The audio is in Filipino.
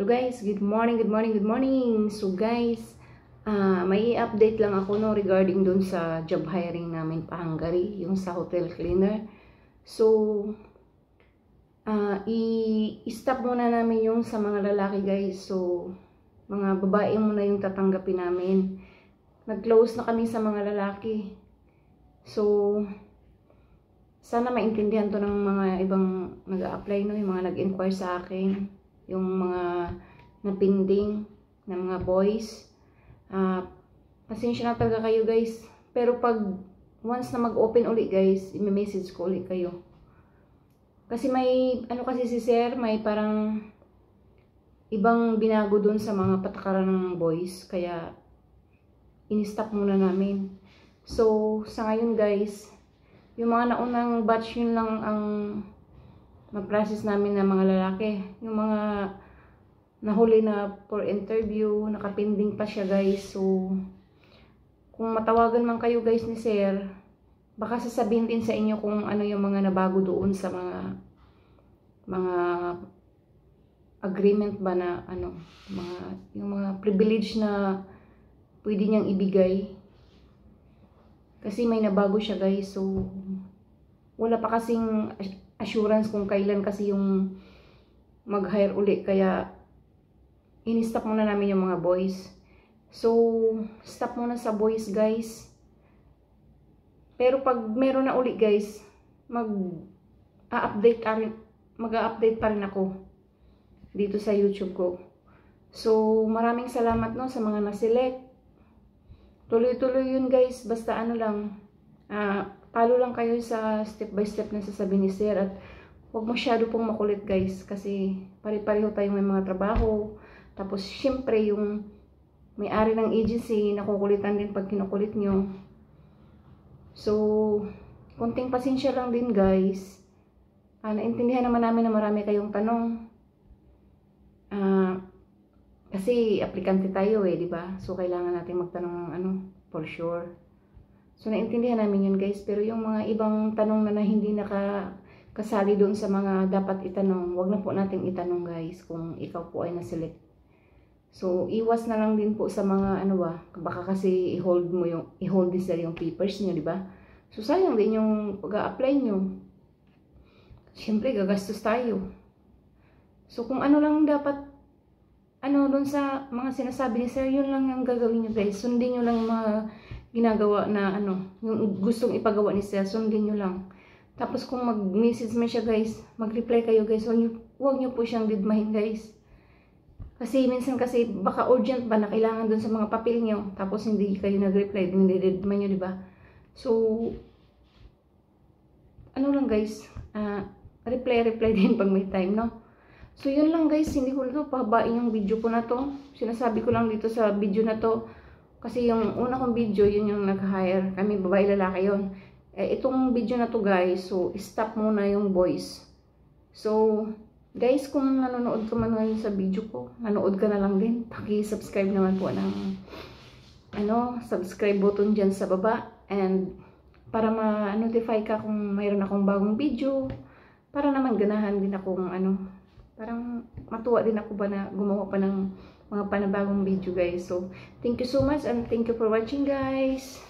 Hello guys, good morning, good morning, good morning. So guys, may update lang ako no regarding dun sa job hiring namin pa Hungary, yung sa hotel cleaner. So, i-stop muna namin yung sa mga lalaki guys. So, mga babae muna yung tatanggapin namin. Nag-close na kami sa mga lalaki. So, sana maintindihan to ng mga ibang nag-a-apply no, yung mga nag-inquire sa akin. Yung mga napinding na mga boys. Pasensya na talaga kayo guys. Pero pag once na mag-open ulit guys, i-message ko ulit kayo. Kasi may, ano kasi si sir, may parang ibang binago dun sa mga patakaran ng boys. Kaya, in-stop muna namin. So, sa ngayon guys, yung mga naunang batch yun lang ang ma-process namin ng mga lalaki. Yung mga nahuli na for interview, nakapinding pa siya guys. So, kung matawagan man kayo guys ni sir, baka sasabihin din sa inyo kung ano yung mga nabago doon sa mga agreement ba na ano, yung mga privilege na pwede niyang ibigay. Kasi may nabago siya guys. So, wala pa kasing assurance kung kailan kasi yung mag-hire uli. Kaya, in-stop muna namin yung mga boys. So, stop muna sa boys guys. Pero pag meron na uli guys, mag-update pa rin ako dito sa YouTube ko. So, maraming salamat no sa mga na-select. Tuloy-tuloy yun guys. Basta ano lang, follow lang kayo sa step by step na sasabihin ni sir. At huwag masyado pong makulit guys. Kasi pare-pareho tayong may mga trabaho. Tapos syempre yung may-ari ng agency, nakukulitan din pag kinukulit nyo. So, konting pasensya lang din guys. Naintindihan naman namin na marami kayong tanong. Kasi aplikante tayo di ba? So, kailangan natin magtanong ng ano, for sure. So, naintindihan namin yun guys. Pero yung mga ibang tanong na hindi nakasali doon sa mga dapat itanong, wag na po natin itanong guys kung ikaw po ay na-select. So, iwas na lang din po sa mga ano ba, baka kasi i-hold din sila yung papers nyo, di ba? So, sayang din yung pag-a-apply nyo. Siyempre, gagastos tayo. So, kung ano lang dapat doon sa mga sinasabi ni sir, yun lang yung gagawin nyo guys. Sundin nyo lang yung mga ginagawa na yung gustong ipagawa ni sir, sundin nyo lang. Tapos kung mag-message mo siya guys, mag-reply kayo guys. Huwag nyo po siyang didmahin guys. Kasi minsan kasi baka urgent ba na kailangan doon sa mga papel nyo. Tapos hindi kayo nag-reply, hindi didma nyo, diba? So, ano lang guys, reply din pag may time, no? So, yun lang guys, hindi ko ito pahabain yung video ko na to. Sinasabi ko lang dito sa video na to. Kasi yung una kong video, yun yung nag-hire. Kami, babae, lalaki yun. Itong video na to guys, so, stop muna yung boys. So, guys, kung nanonood ka man ngayon sa video ko, nanood ka na lang din. Paki-subscribe naman po ng subscribe button dyan sa baba. And, para ma-notify ka kung mayroon akong bagong video. Para naman ganahan din akong parang matuwa din ako ba na gumawa pa ng mga panibagong video guys. So, thank you so much and thank you for watching guys.